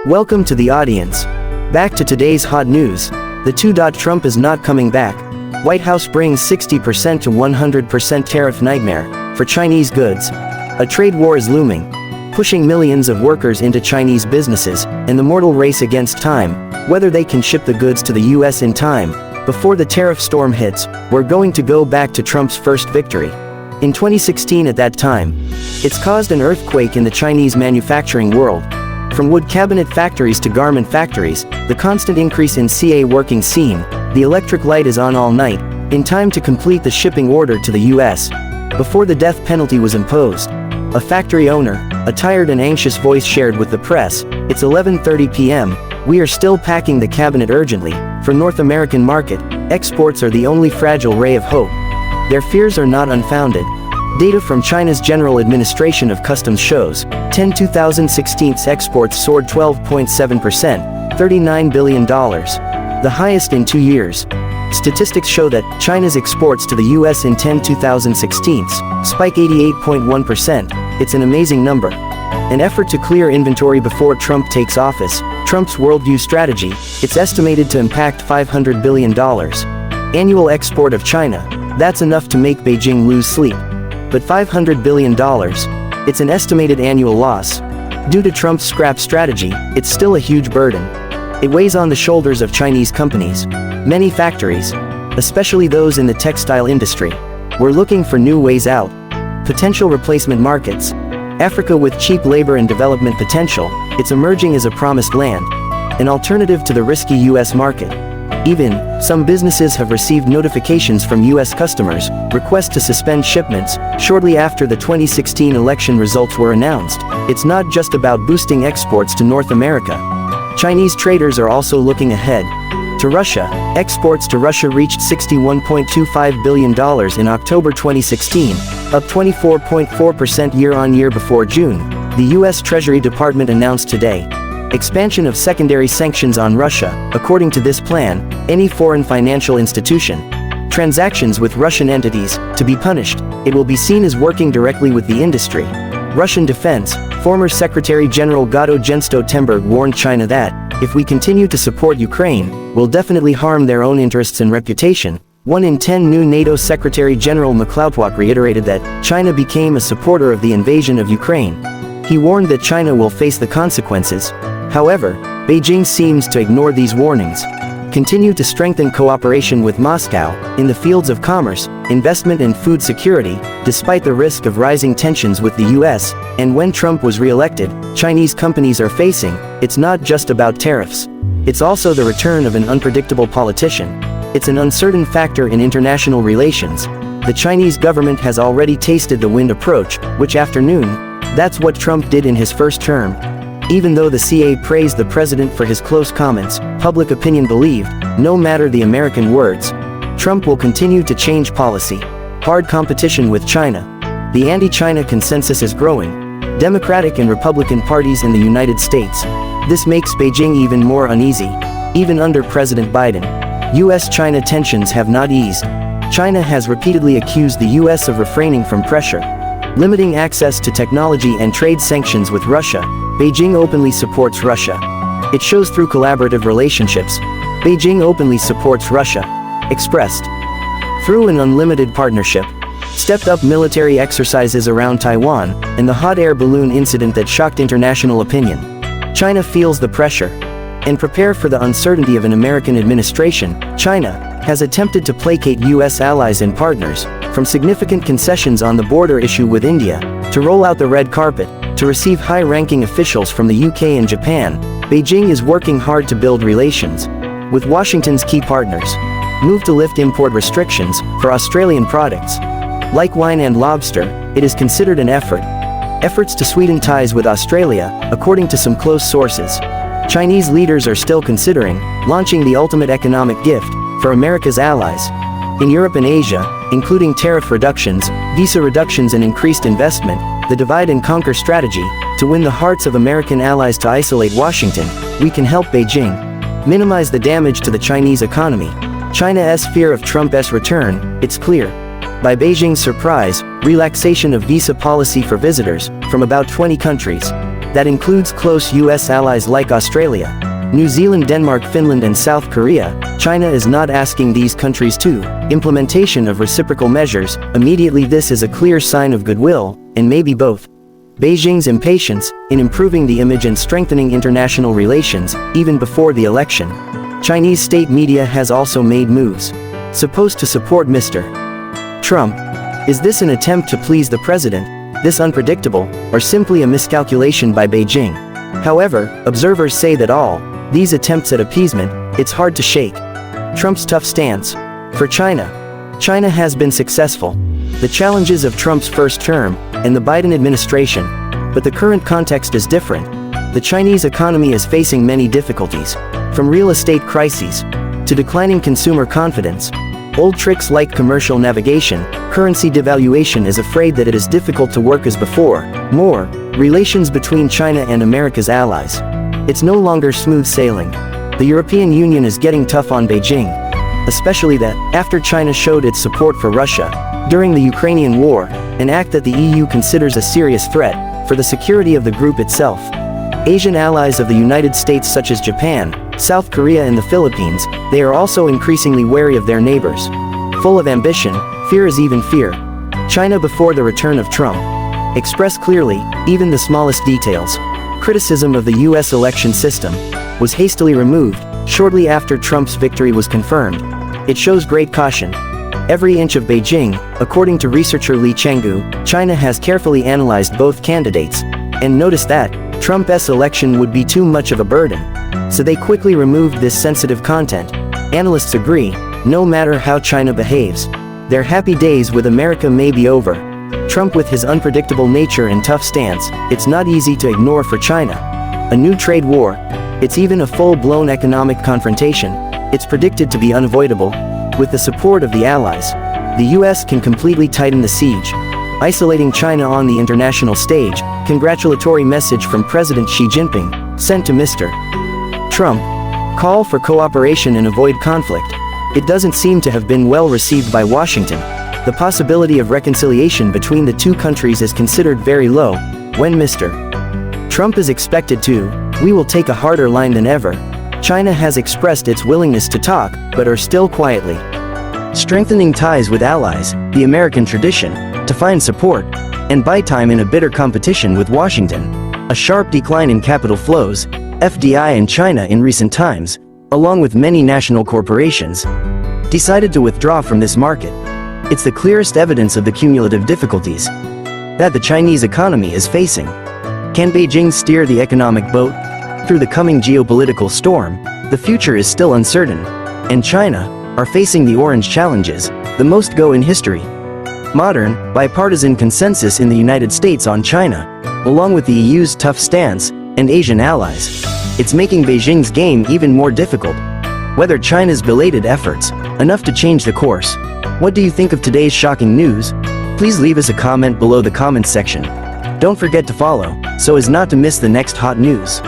Welcome to the audience. Back to today's hot news. The Trump is not coming back. White House brings 60% to 100% tariff nightmare for Chinese goods. A trade war is looming, pushing millions of workers into Chinese businesses, and the mortal race against time, whether they can ship the goods to the U.S. in time. Before the tariff storm hits, we're going to go back to Trump's first victory. In 2016 at that time, it's caused an earthquake in the Chinese manufacturing world. From wood cabinet factories to garment factories, the constant increase in CA working scene, the electric light is on all night, in time to complete the shipping order to the U.S. Before the death penalty was imposed. A factory owner, a tired and anxious voice shared with the press, "It's 11:30 p.m., we are still packing the cabinet urgently. For North American market, exports are the only fragile ray of hope." Their fears are not unfounded. Data from China's General Administration of Customs shows, 2016's exports soared 12.7%, $39 billion, the highest in 2 years. Statistics show that China's exports to the U.S. in 2016 spike 88.1%. It's an amazing number. An effort to clear inventory before Trump takes office, Trump's worldview strategy, it's estimated to impact $500 billion. Annual export of China, that's enough to make Beijing lose sleep. But $500 billion, it's an estimated annual loss. Due to Trump's scrap strategy, it's still a huge burden. It weighs on the shoulders of Chinese companies. Many factories, especially those in the textile industry, were looking for new ways out. Potential replacement markets. Africa with cheap labor and development potential, it's emerging as a promised land. An alternative to the risky U.S. market. Even, some businesses have received notifications from U.S. customers, requests to suspend shipments, shortly after the 2016 election results were announced. It's not just about boosting exports to North America. Chinese traders are also looking ahead. To Russia, exports to Russia reached $61.25 billion in October 2016, up 24.4% year-on-year before June, the U.S. Treasury Department announced today. Expansion of secondary sanctions on Russia. According to this plan, any foreign financial institution, transactions with Russian entities, to be punished, it will be seen as working directly with the industry. Russian Defense, former Secretary General Gado Genstotemberg warned China that, if we continue to support Ukraine, we'll definitely harm their own interests and reputation. 1 in 10 new NATO Secretary General McCloutwalk reiterated that China became a supporter of the invasion of Ukraine. He warned that China will face the consequences. However, Beijing seems to ignore these warnings. Continue to strengthen cooperation with Moscow, in the fields of commerce, investment and food security, despite the risk of rising tensions with the U.S., and when Trump was re-elected, Chinese companies are facing, it's not just about tariffs. It's also the return of an unpredictable politician. It's an uncertain factor in international relations. The Chinese government has already tasted the wind approach, which afternoon, that's what Trump did in his first term. Even though the CA praised the president for his close comments, public opinion believed, no matter the American words, Trump will continue to change policy. Hard competition with China. The anti-China consensus is growing. Democratic and Republican parties in the United States. This makes Beijing even more uneasy. Even under President Biden, U.S.-China tensions have not eased. China has repeatedly accused the U.S. of refraining from pressure, limiting access to technology and trade sanctions with Russia. Beijing openly supports Russia. It shows through collaborative relationships. Beijing openly supports Russia. Expressed through an unlimited partnership. Stepped up military exercises around Taiwan, and the hot air balloon incident that shocked international opinion. China feels the pressure. And prepare for the uncertainty of an American administration. China has attempted to placate U.S. allies and partners, from significant concessions on the border issue with India, to roll out the red carpet, to receive high-ranking officials from the UK and Japan. Beijing is working hard to build relations with Washington's key partners. Move to lift import restrictions for Australian products. Like wine and lobster, it is considered an effort. Efforts to sweeten ties with Australia, according to some close sources. Chinese leaders are still considering launching the ultimate economic gift for America's allies. In Europe and Asia, including tariff reductions, visa reductions and increased investment, the divide and conquer strategy, to win the hearts of American allies to isolate Washington, we can help Beijing minimize the damage to the Chinese economy. China's fear of Trump's return, it's clear. By Beijing's surprise, relaxation of visa policy for visitors from about 20 countries. That includes close US allies like Australia, New Zealand, Denmark, Finland and South Korea. China is not asking these countries to implementation of reciprocal measures immediately. This is a clear sign of goodwill, and maybe both. Beijing's impatience in improving the image and strengthening international relations, even before the election. Chinese state media has also made moves supposed to support Mr. Trump. Is this an attempt to please the president, this unpredictable, or simply a miscalculation by Beijing? However, observers say that all these attempts at appeasement, it's hard to shake Trump's tough stance. For China, China has been successful. The challenges of Trump's first term and the Biden administration, but the current context is different. The Chinese economy is facing many difficulties, from real estate crises to declining consumer confidence. Old tricks like commercial navigation, currency devaluation is afraid that it is difficult to work as before. More, relations between China and America's allies. It's no longer smooth sailing. The European Union is getting tough on Beijing, especially that, after China showed its support for Russia during the Ukrainian war, an act that the EU considers a serious threat for the security of the group itself. Asian allies of the United States such as Japan, South Korea and the Philippines, they are also increasingly wary of their neighbors. Full of ambition, fear is even fear. China before the return of Trump expressed clearly, even the smallest details. Criticism of the U.S. election system was hastily removed shortly after Trump's victory was confirmed. It shows great caution. Every inch of Beijing, according to researcher Li Chenggu, China has carefully analyzed both candidates and noticed that Trump's election would be too much of a burden. So they quickly removed this sensitive content. Analysts agree, no matter how China behaves, their happy days with America may be over. Trump with his unpredictable nature and tough stance, it's not easy to ignore for China. A new trade war, it's even a full-blown economic confrontation, it's predicted to be unavoidable. With the support of the allies, the US can completely tighten the siege, isolating China on the international stage. Congratulatory message from President Xi Jinping, sent to Mr. Trump. Call for cooperation and avoid conflict. It doesn't seem to have been well received by Washington. The possibility of reconciliation between the two countries is considered very low. When Mr. Trump is expected to, we will take a harder line than ever. China has expressed its willingness to talk, but are still quietly strengthening ties with allies, the American tradition, to find support and buy time in a bitter competition with Washington. A sharp decline in capital flows, FDI in China in recent times, along with many national corporations, decided to withdraw from this market. It's the clearest evidence of the cumulative difficulties that the Chinese economy is facing. Can Beijing steer the economic boat through the coming geopolitical storm? The future is still uncertain, and China are facing the orange challenges, the most go in history. Modern, bipartisan consensus in the United States on China, along with the EU's tough stance and Asian allies. It's making Beijing's game even more difficult. Whether China's belated efforts enough to change the course? What do you think of today's shocking news? Please leave us a comment below the comments section. Don't forget to follow, so as not to miss the next hot news.